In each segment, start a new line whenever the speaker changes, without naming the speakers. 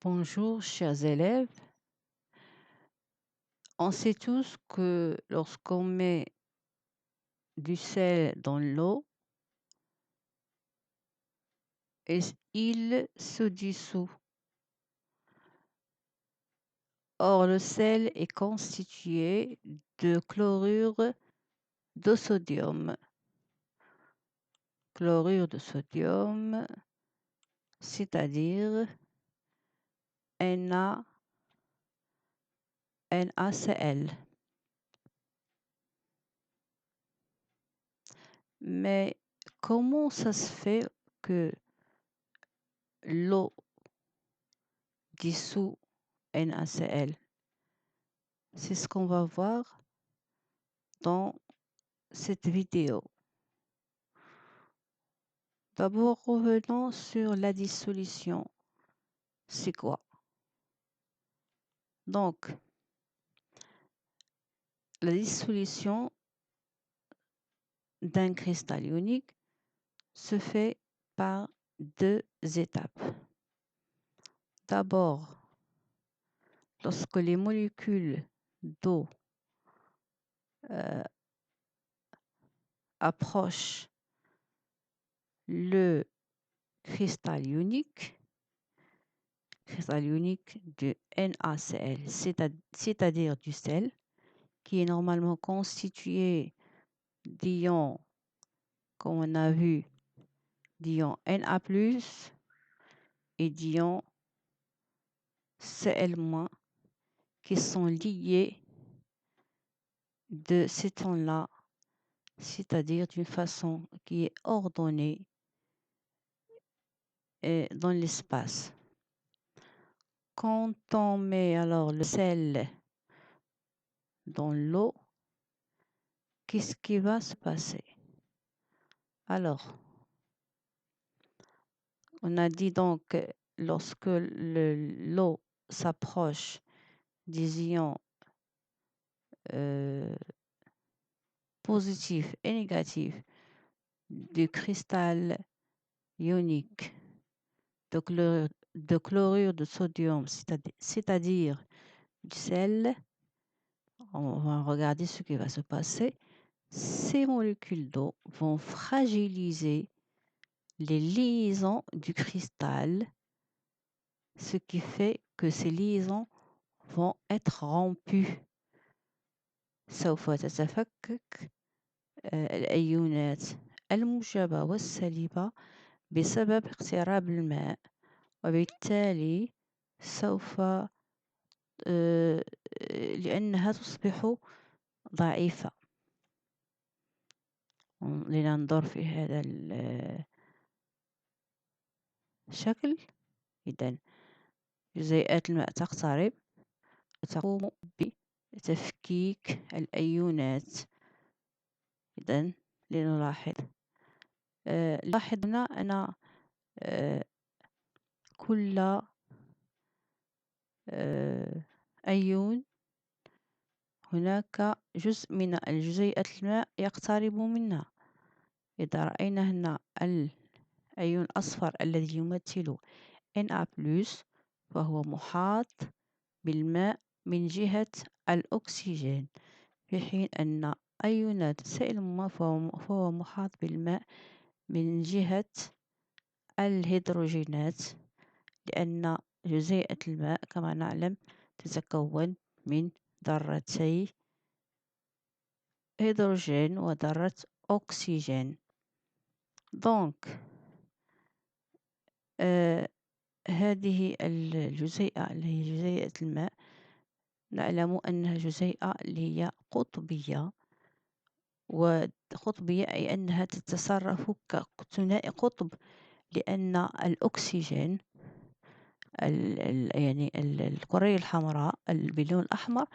Bonjour, chers élèves. On sait tous que lorsqu'on met du sel dans l'eau, il se dissout. Or, le sel est constitué de chlorure de sodium. Chlorure de sodium, c'est-à-dire NaCl. Mais comment ça se fait que l'eau dissout NaCl? C'est ce qu'on va voir dans cette vidéo. D'abord, revenons sur la dissolution. C'est quoi? Donc, la dissolution d'un cristal ionique se fait par deux étapes. D'abord, lorsque les molécules d'eau approchent le cristal ionique de NaCl, c'est-à-dire du sel, qui est normalement constitué d'ions, comme on a vu, d'ions Na+, et d'ions Cl-, qui sont liés de ces temps-là, c'est-à-dire d'une façon qui est ordonnée dans l'espace. Quand on met alors le sel dans l'eau, qu'est-ce qui va se passer? Alors, on a dit donc que lorsque l'eau s'approche des ions positifs et négatifs du cristal ionique de chlorure de sodium, c'est-à-dire du sel, on va regarder ce qui va se passer. Ces molécules d'eau vont fragiliser les liaisons du cristal, ce qui fait que ces liaisons vont être rompues. سوف تتفكك الأيونات الموجبة والسالبة بسبب اقتراب الماء، وبالتالي سوف لأنها تصبح ضعيفة. لننظر في هذا الشكل. إذن جزيئات الماء تقترب وتقوم بتفكيك الأيونات. إذن لنلاحظ لاحظ هنا أن كل أيون هناك جزء من الجزيئة الماء يقترب منها. إذا رأينا هنا الأيون الأصفر الذي يمثل Na+، فهو محاط بالماء من جهة الأكسجين، في حين أن أيونات Cl- فهو محاط بالماء من جهة الهيدروجينات، لأن جزيئة الماء كما نعلم تتكون من ذرتي هيدروجين وذرة أكسجين. دونك هذه الجزيئة اللي هي جزيئة الماء نعلم أنها جزيئة اللي هي قطبية، وقطبية أي أنها تتصرف كثنائي قطب، لأن الأكسجين يعني الكرية الحمراء باللون الأحمر،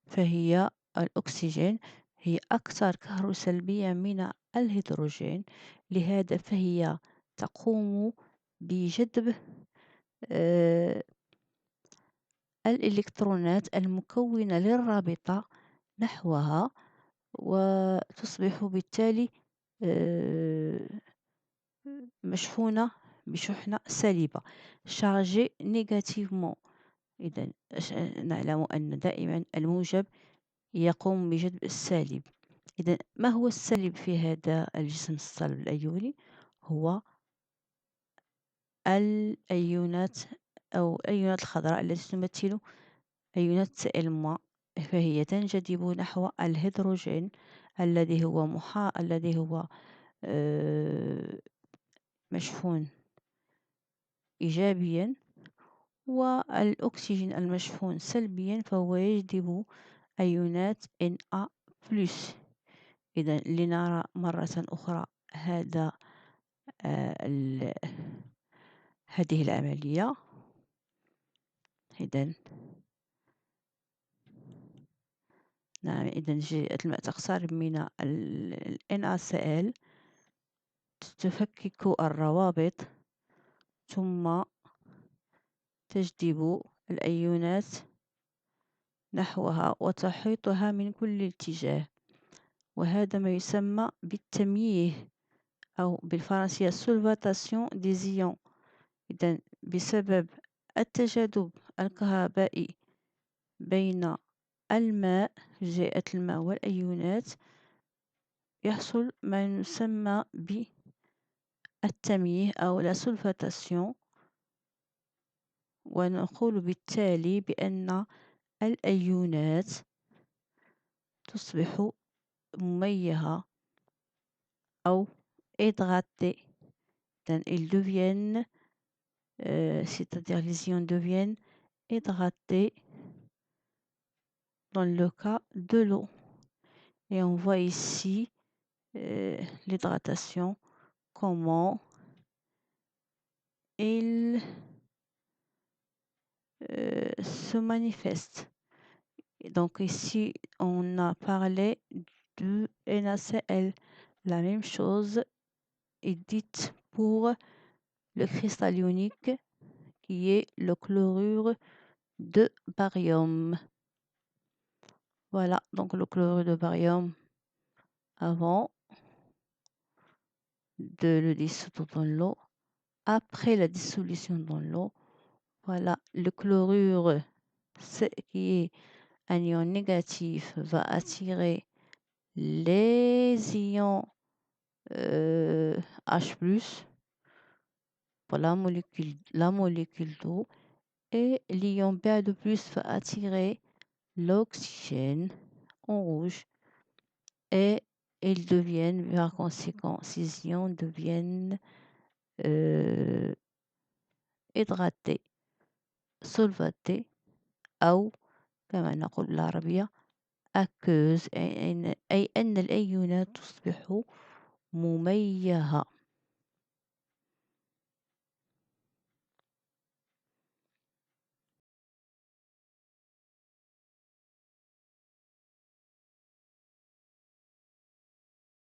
فهي الأكسجين هي أكثر كهروسلبية من الهيدروجين، لهذا فهي تقوم بجذب الإلكترونات المكونة للرابطة نحوها، وتصبح بالتالي مشحونة بشحنة سالبة chargé négativement. إذا نعلم أن دائما الموجب يقوم بجذب السالب. إذا ما هو السالب في هذا الجسم الصلب الأيوني؟ هو الأيونات أو الأيونات الخضراء التي تمثل أيونات سائل الماء، فهي تنجذب نحو الهيدروجين الذي هو مشحون إيجابيا، والأكسجين المشحون سلبيا فهو يجذب أيونات Na+. إذا لنرى مرة أخرى هذه العملية. إذا نعم، إذا جاءت الماء تقترب من NaCl، تفكك الروابط ثم تجذب الأيونات نحوها وتحيطها من كل اتجاه، وهذا ما يسمى بالتمييه أو بالفرنسية solvatation des ions. إذا بسبب التجاذب الكهربائي بين الماء، جزيئة الماء والأيونات، يحصل ما يسمى بالتمييه أو la solvatation، ونقول بالتالي بأن الأيونات تصبح مميهة أو hydratées. Ils deviennent, c'est-à-dire les ions deviennent hydratés dans le cas de l'eau. Et on voit ici l'hydratation, comment il se manifeste. Et donc ici, on a parlé de NaCl. La même chose est dite pour le cristal ionique qui est le chlorure de barium. Voilà, donc le chlorure de barium, avant de le dissoudre dans l'eau, après la dissolution dans l'eau, voilà, le chlorure qui est un ion négatif va attirer les ions H+, pour la molécule d'eau, et l'ion Ba2+ va attirer l'oxygène en rouge, et ils deviennent, par conséquent, ces ions deviennent hydratés, solvatés، أو كما نقول بالعربية aqueuse، أي أن الأيونات تصبح مميهة.